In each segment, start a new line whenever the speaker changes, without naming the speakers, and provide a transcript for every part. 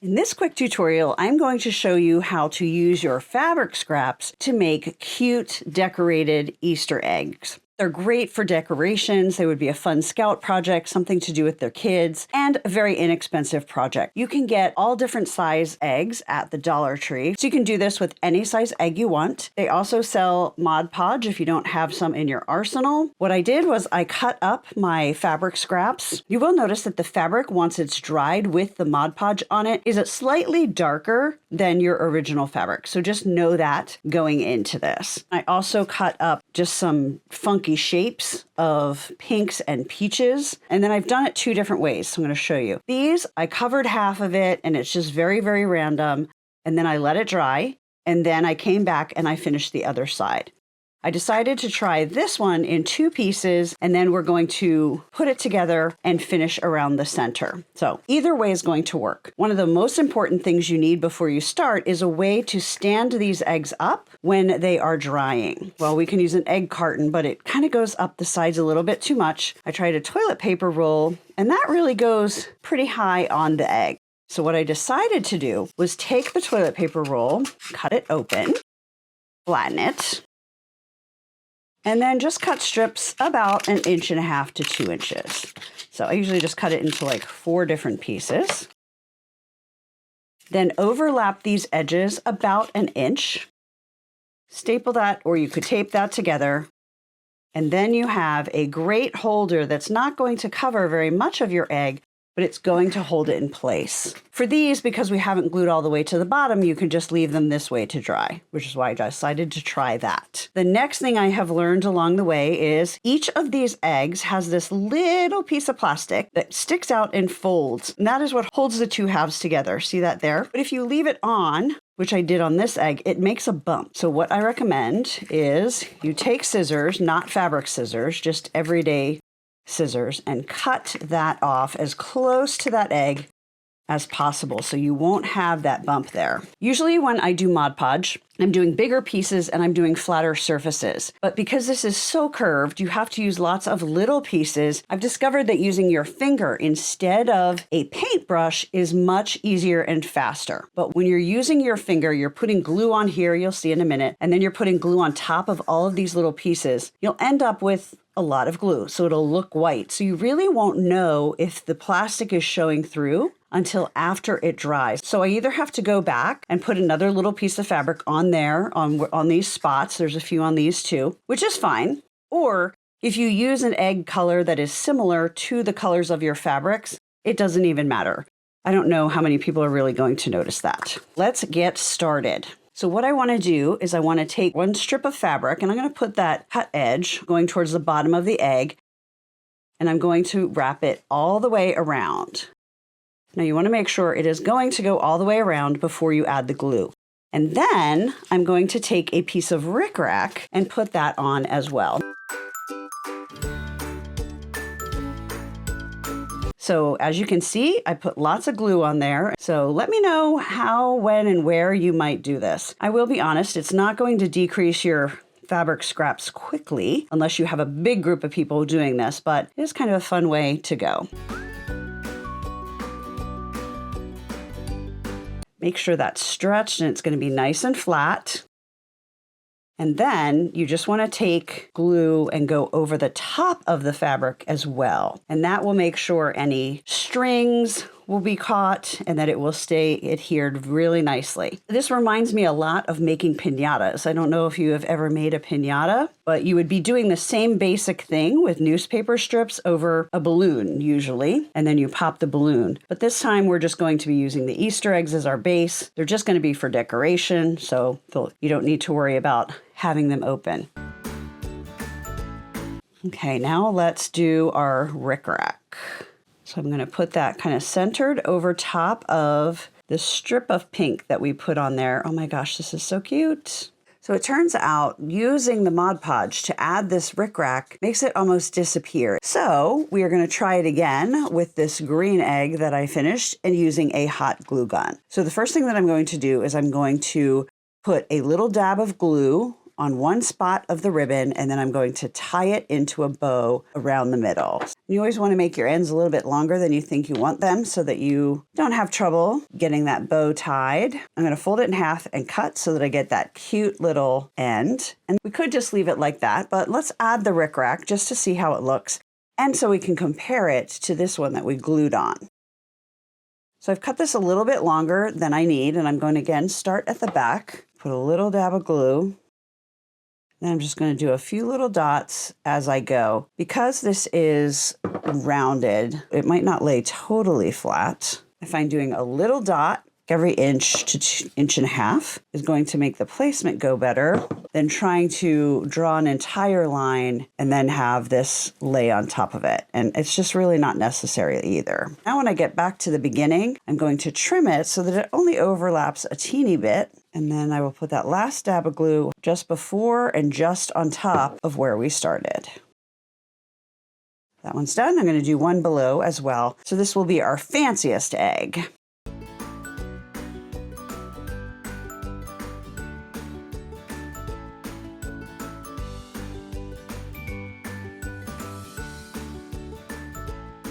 In this quick tutorial, I'm going to show you how to use your fabric scraps to make cute decorated Easter eggs. They're great for decorations. They would be a fun scout project, something to do with their kids, and a very inexpensive project. You can get all different size eggs at the Dollar Tree. So you can do this with any size egg you want. They also sell Mod Podge if you don't have some in your arsenal. What I did was I cut up my fabric scraps. You will notice that the fabric, once it's dried with the Mod Podge on it, is slightly darker than your original fabric. So just know that going into this. I also cut up just some funky shapes of pinks and peaches. And then I've done it two different ways. So I'm going to show you. These, I covered half of it and it's just very, very random. And then I let it dry. And then I came back and I finished the other side. I decided to try this one in two pieces, and then we're going to put it together and finish around the center. So either way is going to work. One of the most important things you need before you start is a way to stand these eggs up when they are drying. Well, we can use an egg carton, but it kind of goes up the sides a little bit too much. I tried a toilet paper roll, and that really goes pretty high on the egg. So what I decided to do was take the toilet paper roll, cut it open, flatten it, and then just cut strips about 1.5 inches to 2 inches. So I usually just cut it into like 4 different pieces. Then overlap these edges about 1 inch. Staple that, or you could tape that together. And then you have a great holder that's not going to cover very much of your egg, but it's going to hold it in place. For these, because we haven't glued all the way to the bottom, you can just leave them this way to dry, which is why I decided to try that. The next thing I have learned along the way is each of these eggs has this little piece of plastic that sticks out and folds. And that is what holds the two halves together. See that there? But if you leave it on, which I did on this egg, it makes a bump. So what I recommend is you take scissors, not fabric scissors, just everyday scissors, and cut that off as close to that egg as possible so you won't have that bump there. Usually when I do Mod Podge, I'm doing bigger pieces and I'm doing flatter surfaces. But because this is so curved, you have to use lots of little pieces. I've discovered that using your finger instead of a paintbrush is much easier and faster. But when you're using your finger, you're putting glue on here, you'll see in a minute, and then you're putting glue on top of all of these little pieces. You'll end up with a lot of glue, so it'll look white. So you really won't know if the plastic is showing through until after it dries. So I either have to go back and put another little piece of fabric on there, on these spots. There's a few on these too, which is fine. Or if you use an egg color that is similar to the colors of your fabrics, it doesn't even matter. I don't know how many people are really going to notice that. Let's get started. So what I want to do is I want to take one strip of fabric and I'm going to put that cut edge going towards the bottom of the egg, and I'm going to wrap it all the way around. Now you want to make sure it is going to go all the way around before you add the glue. And then I'm going to take a piece of rickrack and put that on as well. So as you can see, I put lots of glue on there. So let me know how, when, and where you might do this. I will be honest, it's not going to decrease your fabric scraps quickly unless you have a big group of people doing this, but it is kind of a fun way to go. Make sure that's stretched and it's going to be nice and flat. And then you just want to take glue and go over the top of the fabric as well. And that will make sure any strings will be caught and that it will stay adhered really nicely. This reminds me a lot of making piñatas. I don't know if you have ever made a piñata, but you would be doing the same basic thing with newspaper strips over a balloon usually, and then you pop the balloon. But this time we're just going to be using the Easter eggs as our base. They're just going to be for decoration, so you don't need to worry about having them open. Okay, now let's do our rickrack. So I'm going to put that kind of centered over top of the strip of pink that we put on there. Oh my gosh, this is so cute. So it turns out using the Mod Podge to add this rickrack makes it almost disappear. So we are going to try it again with this green egg that I finished and using a hot glue gun. So the first thing that I'm going to do is I'm going to put a little dab of glue on one spot of the ribbon, and then I'm going to tie it into a bow around the middle. You always want to make your ends a little bit longer than you think you want them so that you don't have trouble getting that bow tied. I'm going to fold it in half and cut so that I get that cute little end. And we could just leave it like that, but let's add the rickrack just to see how it looks and so we can compare it to this one that we glued on. So I've cut this a little bit longer than I need, and I'm going to again start at the back, put a little dab of glue. Then I'm just going to do a few little dots as I go. Because this is rounded, it might not lay totally flat. I find doing a little dot every inch to inch and a half is going to make the placement go better than trying to draw an entire line and then have this lay on top of it. And it's just really not necessary either. Now when I get back to the beginning, I'm going to trim it so that it only overlaps a teeny bit. And then I will put that last dab of glue just before and just on top of where we started. That one's done. I'm going to do one below as well. So this will be our fanciest egg.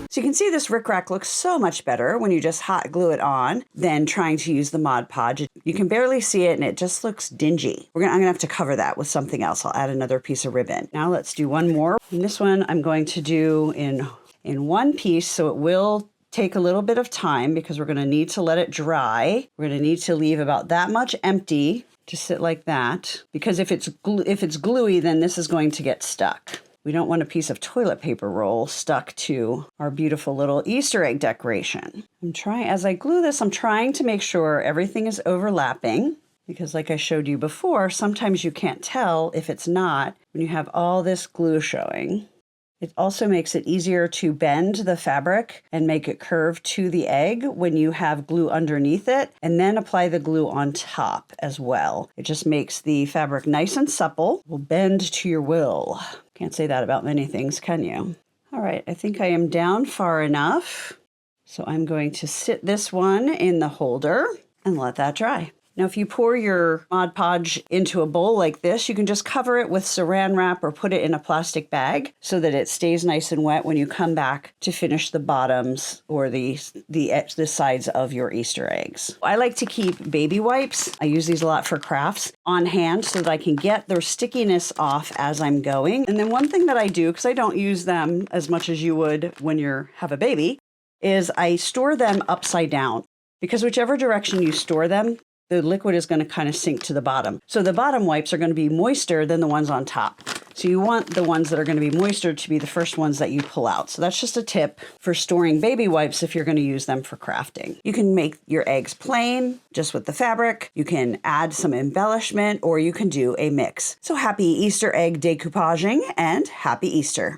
So you can see this rickrack looks so much better when you just hot glue it on than trying to use the Mod Podge. You can barely see it and it just looks dingy. I'm gonna have to cover that with something else. I'll add another piece of ribbon. Now let's do one more. And this one I'm going to do in one piece, so it will take a little bit of time because we're gonna need to let it dry. We're gonna need to leave about that much empty to sit like that, because if it's gluey, then this is going to get stuck. We don't want a piece of toilet paper roll stuck to our beautiful little Easter egg decoration. As I glue this, I'm trying to make sure everything is overlapping, because like I showed you before, sometimes you can't tell if it's not when you have all this glue showing. It also makes it easier to bend the fabric and make it curve to the egg when you have glue underneath it, and then apply the glue on top as well. It just makes the fabric nice and supple. Will bend to your will. Can't say that about many things, can you? All right, I think I am down far enough. So I'm going to sit this one in the holder and let that dry. Now, if you pour your Mod Podge into a bowl like this, you can just cover it with saran wrap or put it in a plastic bag so that it stays nice and wet when you come back to finish the bottoms or the sides of your Easter eggs. I like to keep baby wipes. I use these a lot for crafts on hand so that I can get their stickiness off as I'm going. And then one thing that I do, because I don't use them as much as you would when you have a baby, is I store them upside down, because whichever direction you store them, the liquid is going to kind of sink to the bottom. So the bottom wipes are going to be moister than the ones on top. So you want the ones that are going to be moister to be the first ones that you pull out. So that's just a tip for storing baby wipes if you're going to use them for crafting. You can make your eggs plain, just with the fabric. You can add some embellishment, or you can do a mix. So happy Easter egg decoupaging and happy Easter.